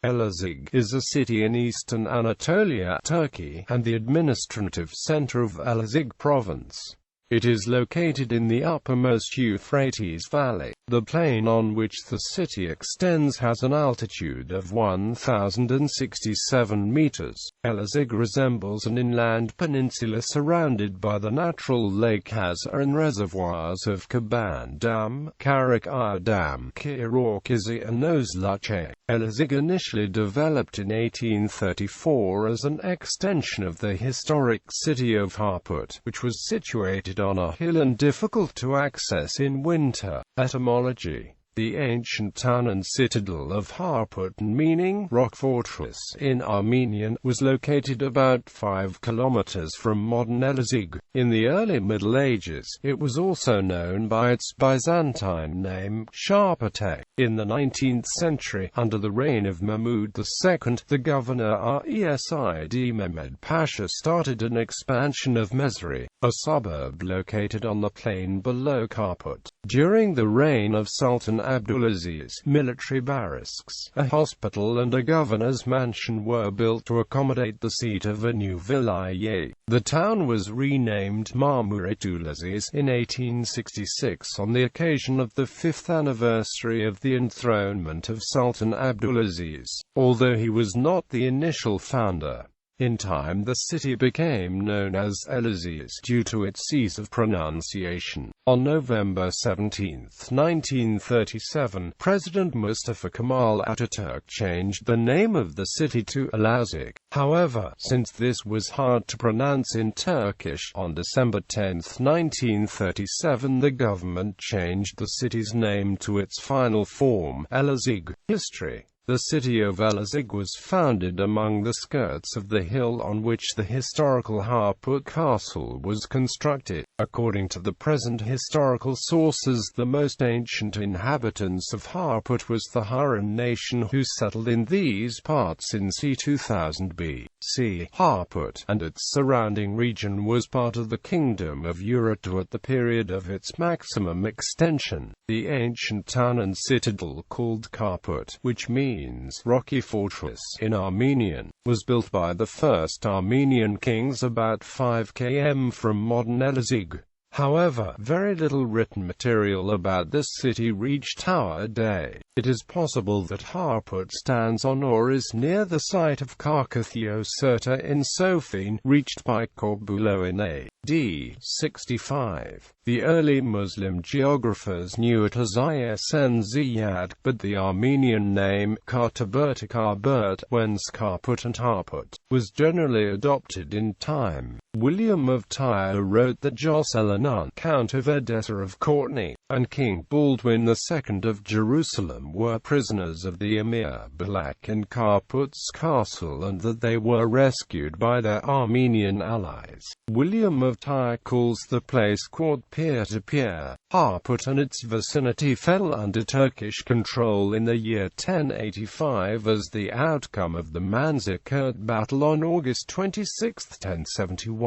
Elazığ is a city in Eastern Anatolia, Turkey, and the administrative center of Elazığ Province. It is located in the uppermost Euphrates valley. The plain on which the city extends has an altitude of 1,067 meters. Elazığ resembles an inland peninsula surrounded by the natural Lake Hazar and reservoirs of Keban Dam, Karakaya Dam, Kıralkızı and Özlüce. Elazığ initially developed in 1834 as an extension of the historic city of Harput, which was situated on a hill and difficult to access in winter. Etymology: the ancient town and citadel of Harput, meaning rock fortress in Armenian, was located about 5 kilometers from modern Elazığ. In the early Middle Ages, it was also known by its Byzantine name, Sharpate. In the 19th century, under the reign of Mahmud II, the governor Resid Mehmed Pasha started an expansion of Mezri, a suburb located on the plain below Harput. During the reign of Sultan Abdulaziz, military barracks, a hospital and a governor's mansion were built to accommodate the seat of a new vilayet. The town was renamed Mamuretaulaziz in 1866 on the occasion of the 5th anniversary of the enthronement of Sultan Abdulaziz, although he was not the initial founder. In time the city became known as Elazığ due to its ease of pronunciation. On November 17, 1937, President Mustafa Kemal Atatürk changed the name of the city to Elazığ. However, since this was hard to pronounce in Turkish, on December 10, 1937 the government changed the city's name to its final form, Elazığ. History: the city of Elazığ was founded among the skirts of the hill on which the historical Harput Castle was constructed. According to the present historical sources, the most ancient inhabitants of Harput was the Huron nation who settled in these parts in c. 2000 BC. Harput and its surrounding region was part of the Kingdom of Euphrates at the period of its maximum extension. The ancient town and citadel called Harput, which means rocky fortress in Armenian, was built by the first Armenian kings about 5 km from modern Elazığ. However, very little written material about this city reached our day. It is possible that Harput stands on or is near the site of Karakaya Dam in Sofyan, reached by Corbulo in A.D. 65. The early Muslim geographers knew it as Isn Ziyad, but the Armenian name Kartabertakarbert, whence Harput and Harput, was generally adopted in time. William of Tyre wrote that Jocelyn, Count of Edessa of Courtenay, and King Baldwin II of Jerusalem were prisoners of the Emir Balak in Harput's castle and that they were rescued by their Armenian allies. William of Tyre calls the place Peer-to-Peer. Harput and its vicinity fell under Turkish control in the year 1085 as the outcome of the Manzikert battle on August 26, 1071.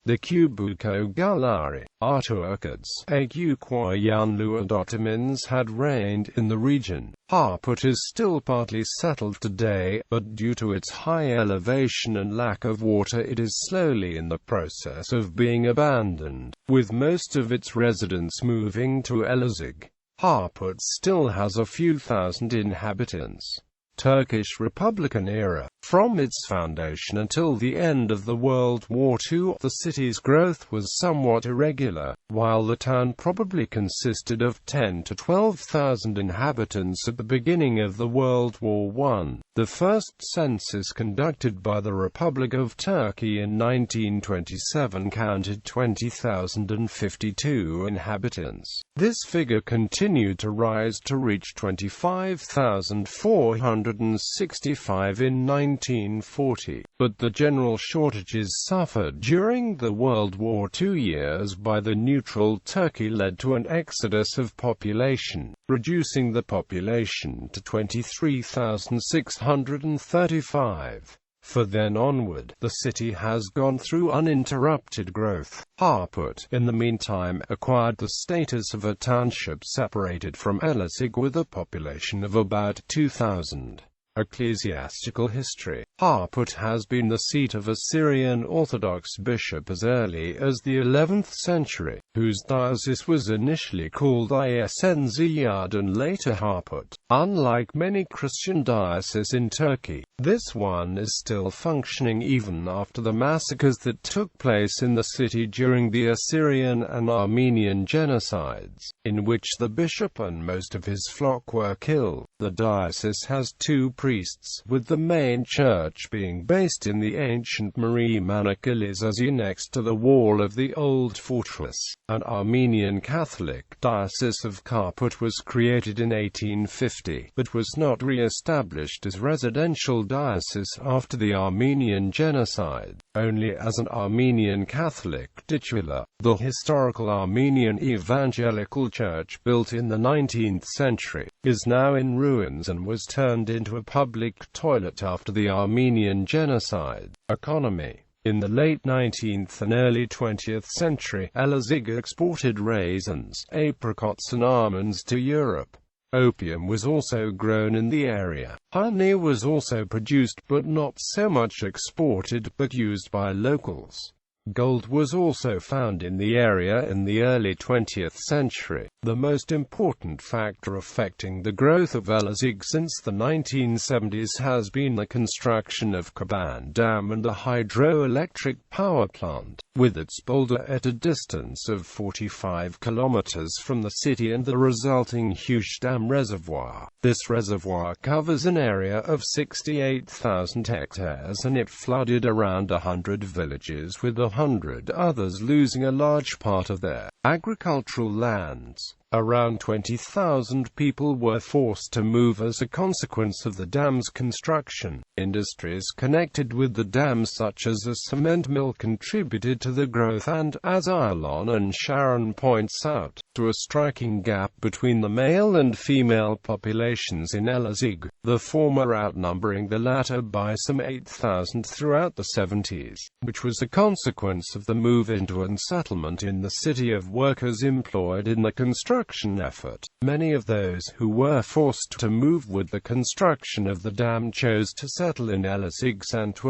The Kubuko Galari, Arturkids, Aguquayanlu and Ottomans had reigned in the region. Harput is still partly settled today, but due to its high elevation and lack of water it is slowly in the process of being abandoned, with most of its residents moving to Elazığ. Harput still has a few thousand inhabitants. Turkish Republican era. From its foundation until the end of the World War II, the city's growth was somewhat irregular. While the town probably consisted of 10 to 12,000 inhabitants at the beginning of the World War I, the first census conducted by the Republic of Turkey in 1927 counted 20,052 inhabitants. This figure continued to rise to reach 25,465 in 1940, but the general shortages suffered during the World War II years by the neutral Turkey led to an exodus of population, reducing the population to 23,635. From then onward, the city has gone through uninterrupted growth. Harput, in the meantime, acquired the status of a township separated from Elazığ with a population of about 2,000. Ecclesiastical history. Harput has been the seat of a Syrian Orthodox bishop as early as the 11th century, whose diocese was initially called Isn and later Harput. Unlike many Christian dioceses in Turkey, this one is still functioning even after the massacres that took place in the city during the Assyrian and Armenian genocides, in which the bishop and most of his flock were killed. The diocese has two priests, with the main church being based in the ancient Marimanak Elazığ next to the wall of the old fortress. An Armenian Catholic diocese of Harput was created in 1850, but was not re-established as residential diocese after the Armenian genocide, only as an Armenian Catholic titular. The historical Armenian Evangelical Church, built in the 19th century, is now in ruins and was turned into a public toilet after the Armenian genocide. Economy. In the late 19th and early 20th century, Elazığ exported raisins, apricots and almonds to Europe. Opium was also grown in the area. Honey was also produced, but not so much exported, but used by locals. Gold was also found in the area in the early 20th century. The most important factor affecting the growth of Elazığ since the 1970s has been the construction of Keban Dam and a hydroelectric power plant, with its boulder at a distance of 45 kilometers from the city and the resulting huge dam reservoir. This reservoir covers an area of 68,000 hectares and it flooded around 100 villages, with 100 others losing a large part of their agricultural lands. Around 20,000 people were forced to move as a consequence of the dam's construction. Industries connected with the dam, such as a cement mill, contributed to the growth and, as Aylan and Sharon points out, to a striking gap between the male and female populations in Elazığ, the former outnumbering the latter by some 8,000 throughout the 70s, which was a consequence of the move into and settlement in the city of workers employed in the construction effort. Many of those who were forced to move with the construction of the dam chose to settle in Elazığ,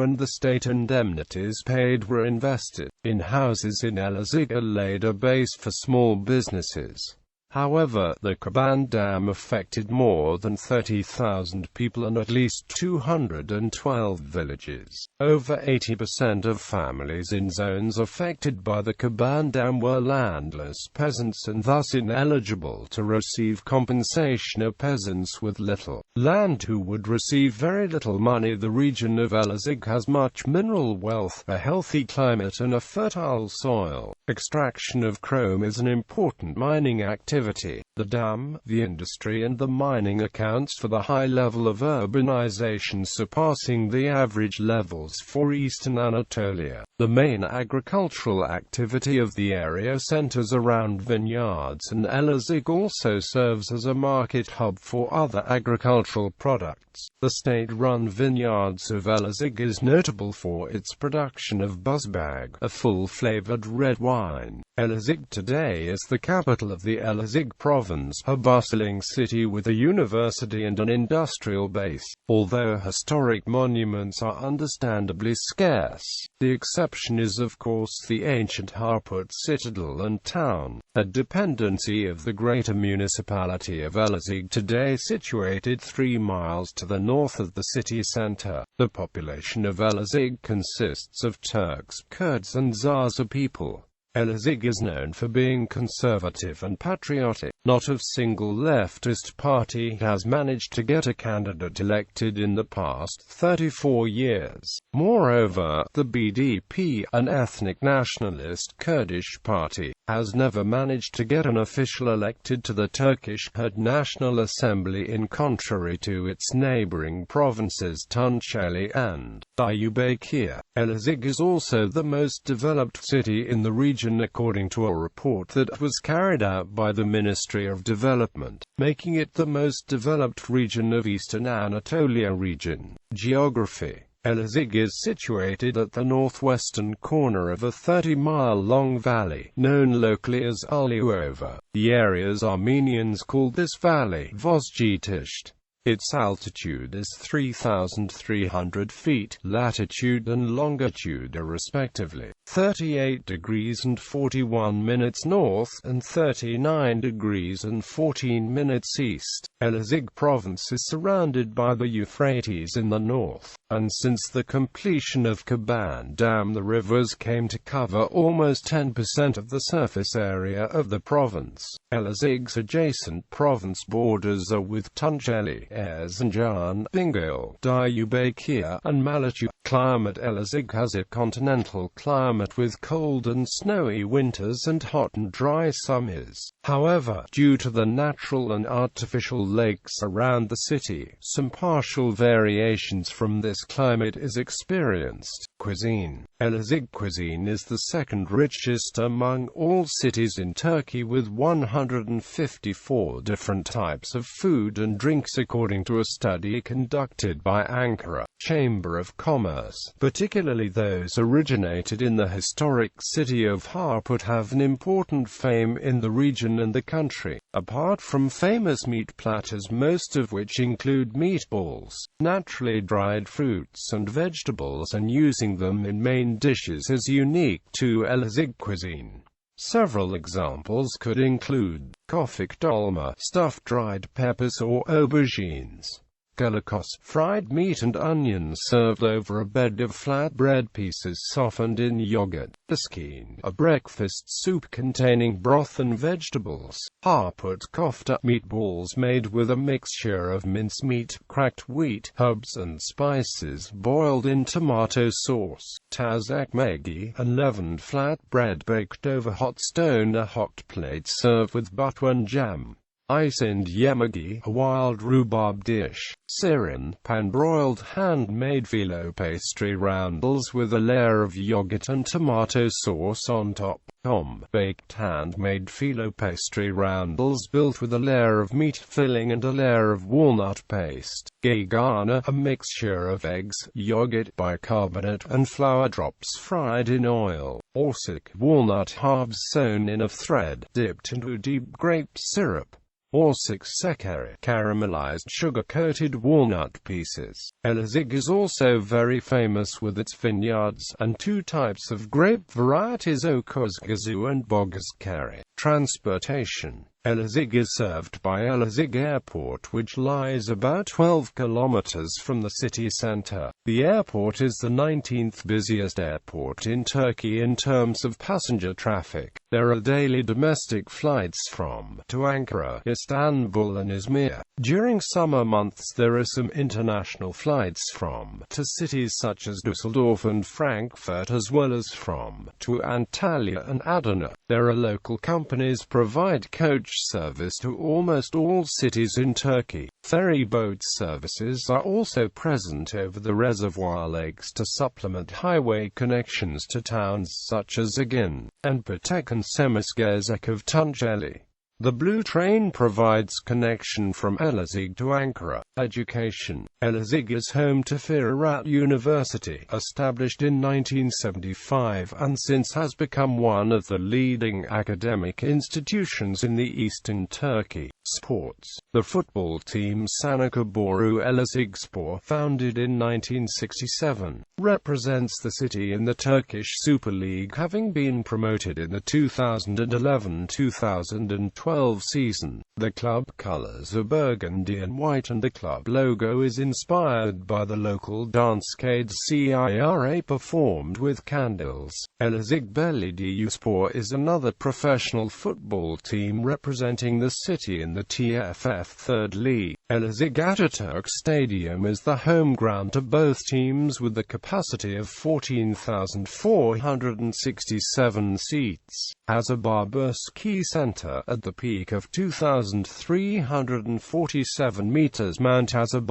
and the state indemnities paid were invested in houses in Elazığ, laid a base for small businesses. However, the Keban Dam affected more than 30,000 people and at least 212 villages. Over 80% of families in zones affected by the Keban Dam were landless peasants and thus ineligible to receive compensation. Of peasants with little land who would receive very little money. The region of Elazığ has much mineral wealth, a healthy climate and a fertile soil. Extraction of chrome is an important mining activity. The dam, the industry and the mining accounts for the high level of urbanization, surpassing the average levels for Eastern Anatolia. The main agricultural activity of the area centers around vineyards, and Elazığ also serves as a market hub for other agricultural products. The state-run vineyards of Elazığ is notable for its production of buzbag, a full-flavored red wine. Elazığ today is the capital of the Elazığ Province, a bustling city with a university and an industrial base. Although historic monuments are understandably scarce, the exception is of course the ancient Harput citadel and town, a dependency of the greater municipality of Elazığ, today situated 3 miles to the north of the city center. The population of Elazığ consists of Turks, Kurds and Zaza people. Elazığ is known for being conservative and patriotic. Not a single leftist party has managed to get a candidate elected in the past 34 years. Moreover, the BDP, an ethnic nationalist Kurdish party, has never managed to get an official elected to the Turkish Kurd National Assembly, in contrary to its neighboring provinces Tunceli and Diyarbakir. Elazığ is also the most developed city in the region according to a report that was carried out by the Ministry of Development, making it the most developed region of Eastern Anatolia region. Geography. Elazığ is situated at the northwestern corner of a 30-mile-long valley, known locally as Uluyova. The area's Armenians called this valley Vosjitisht. Its altitude is 3,300 feet, latitude and longitude are respectively 38 degrees and 41 minutes north, and 39 degrees and 14 minutes east. Elazığ Province is surrounded by the Euphrates in the north, and since the completion of Keban Dam the rivers came to cover almost 10% of the surface area of the province. Elazığ's adjacent province borders are with Tunceli, Erzincan, Bingöl, Diyarbakır, and Malatya. Climate: Elazığ has a continental climate with cold and snowy winters and hot and dry summers. However, due to the natural and artificial lakes around the city, some partial variations from this climate is experienced. Cuisine: Elazığ cuisine is the second richest among all cities in Turkey, with 154 different types of food and drinks according to a study conducted by Ankara Chamber of Commerce. Particularly those originated in the historic city of Harput have an important fame in the region and the country. Apart from famous meat platters, most of which include meatballs, naturally dried fruits and vegetables, and using them in main dishes is unique to Elazığ cuisine. Several examples could include kofik dolma, stuffed dried peppers or aubergines; galakos, fried meat and onions served over a bed of flat bread pieces softened in yogurt; biskin, a breakfast soup containing broth and vegetables; harput kofta, meatballs made with a mixture of mincemeat, cracked wheat, herbs and spices boiled in tomato sauce; taz ekmeği, a leavened flat bread baked over hot stone, a hot plate served with butter and jam; Isind yemeği, a wild rhubarb dish; siren, pan-broiled hand-made phyllo pastry roundels with a layer of yogurt and tomato sauce on top; baked hand-made phyllo pastry roundels built with a layer of meat filling and a layer of walnut paste; gegana, a mixture of eggs, yogurt, bicarbonate, and flour drops fried in oil; orsik, walnut halves sewn in a thread, dipped into deep grape syrup; orsik şekeri, caramelized sugar-coated walnut pieces. Elazığ is also very famous with its vineyards, and two types of grape varieties, Okuzgazu and Bogazkari. Transportation: Elazığ is served by Elazığ Airport, which lies about 12 kilometers from the city center. The airport is the 19th busiest airport in Turkey in terms of passenger traffic. There are daily domestic flights from to Ankara, Istanbul and Izmir. During summer months there are some international flights from to cities such as Düsseldorf and Frankfurt, as well as from to Antalya and Adana. There are local companies provide coach service to almost all cities in Turkey. Ferry boat services are also present over the reservoir lakes to supplement highway connections to towns such as Agin and Patek and Semisgezek of Tunceli. The Blue Train provides connection from Elazığ to Ankara. Education: Elazığ is home to Firaat University, established in 1975 and since has become one of the leading academic institutions in the eastern Turkey. Sports: the football team Sanakaboru Elazığspor, founded in 1967, represents the city in the Turkish Super League, having been promoted in the 2011-2012 season. The club colors are burgundy and white, and the club logo is inspired by the local dancecade Cira performed with candles. Elazığ Belediyespor is another professional football team representing the city in the TFF 3rd League. Elazığ Atatürk Stadium is the home ground to both teams with the capacity of 14,467 seats. Hazar Ski Center, at the peak of 2,347 meters, Mount Hazar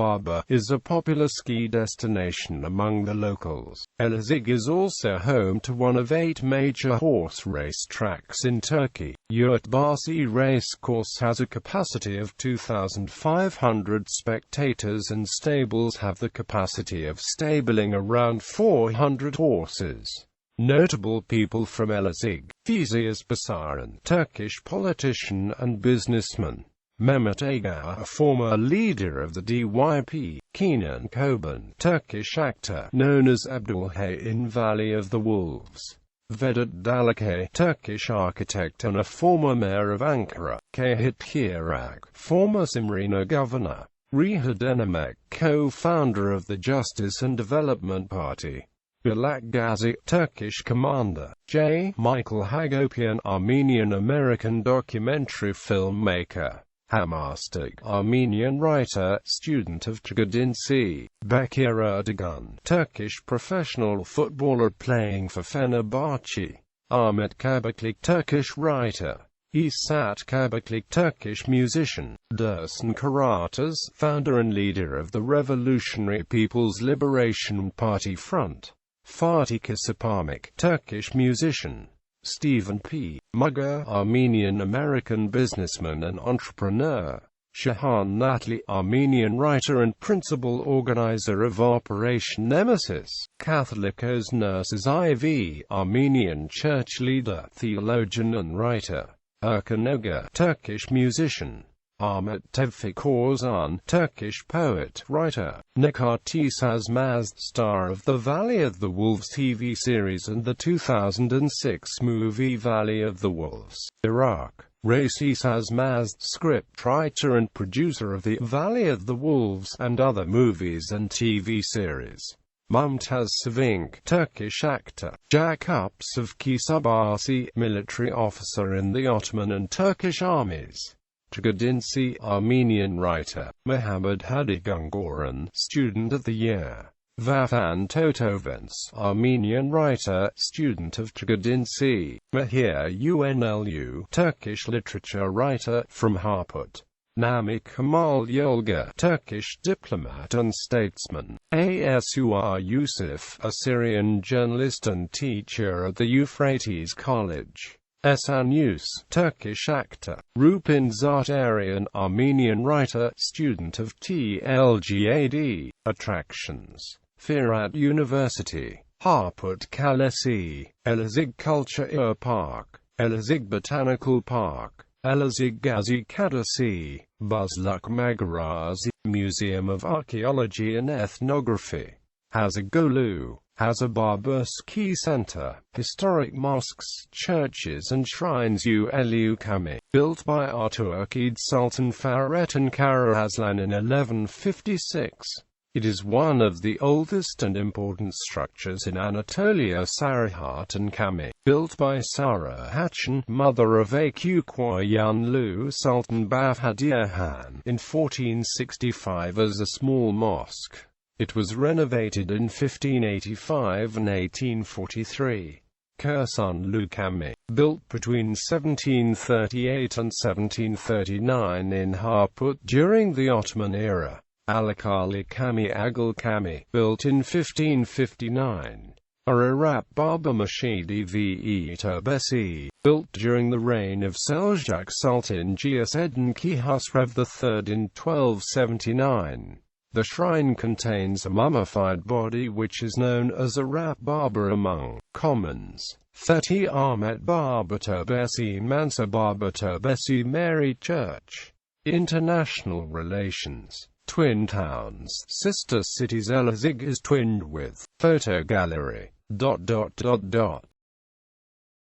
is a popular ski destination among the locals. Elazığ is also home to one of 8 major horse race tracks in Turkey. Yurtbaşı Racecourse has a capacity of 2,500 spectators, and stables have the capacity of stabling around 400 horses. Notable people from Elazığ: Fizias Basaran, Turkish politician and businessman; Mehmet Aga, a former leader of the DYP, Kenan Koban, Turkish actor, known as Abdulhay in Valley of the Wolves. Vedat Dalakay, Turkish architect and a former mayor of Ankara. Kehit Kirak, former Simrina governor. Reha Denemek, co-founder of the Justice and Development Party. Bulat Gazi, Turkish commander. J. Michael Hagopian, Armenian-American documentary filmmaker. Hamastig, Armenian writer, student of Çağdinci. Bekir Erdogan, Turkish professional footballer playing for Fenerbahçe. Ahmet Kabakli, Turkish writer. İsat Kabakli, Turkish musician. Dursun Karatas, founder and leader of the Revolutionary People's Liberation Party Front. Fatih Kasapamik, Turkish musician. Stephen P. Mugger, Armenian-American businessman and entrepreneur. Shahan Natli, Armenian writer and principal organizer of Operation Nemesis. Catholicos Nurses IV, Armenian church leader, theologian and writer. Erkan Oga, Turkish musician. Ahmet Tevfik Orzan, Turkish poet, writer. Nekati Sazmaz, star of the Valley of the Wolves TV series and the 2006 movie Valley of the Wolves. Iraq. Raisi Sazmaz, scriptwriter and producer of the Valley of the Wolves and other movies and TV series. Mumtaz Savink, Turkish actor. Jacobs of Kisabasi, military officer in the Ottoman and Turkish armies. Çağdinci, Armenian writer. Muhammad Hadi Gungoran, student of the year. Vafan Totovens, Armenian writer, student of Çağdinci. Mahir Unlu, Turkish literature writer, from Harput. Nami Kemal Yolga, Turkish diplomat and statesman. Asur Yusuf, a Syrian journalist and teacher at the Euphrates College. Esan Yus, Turkish actor. Rupin Zartarian, Armenian writer, student of TLGAD. Attractions. Firat University. Harput Kalesi. Elazığ Culture Park. Elazığ Botanical Park. Elazığ Gazi Kadasi. Buzluk Magarazi. Museum of Archaeology and Ethnography. Hazargolu. Hazarbabuski Center, historic mosques, churches and shrines Ulu Kami, built by Arturkid Sultan Faret and Karaaslan in 1156. It is one of the oldest and important structures in Anatolia. Sarahat and Kami, built by Sara Hatchan, mother of Aququayanlu Sultan Bafhadiyahan, in 1465 as a small mosque. It was renovated in 1585 and 1843. Kursunlu Kami, built between 1738 and 1739 in Harput during the Ottoman era. Alakali Kami Agil Kami, built in 1559. Ararat Baba Mashidi ve Turbesi, built during the reign of Seljuk Sultan Giyas-Eddin Kihusrev III in 1279. The shrine contains a mummified body which is known as Arat Baba among commons. 30 Ahmet Baba Turbesi Mansa Baba Turbesi Mary Church. International relations. Twin towns. Sister cities. Elazığ is twinned with. Photo gallery.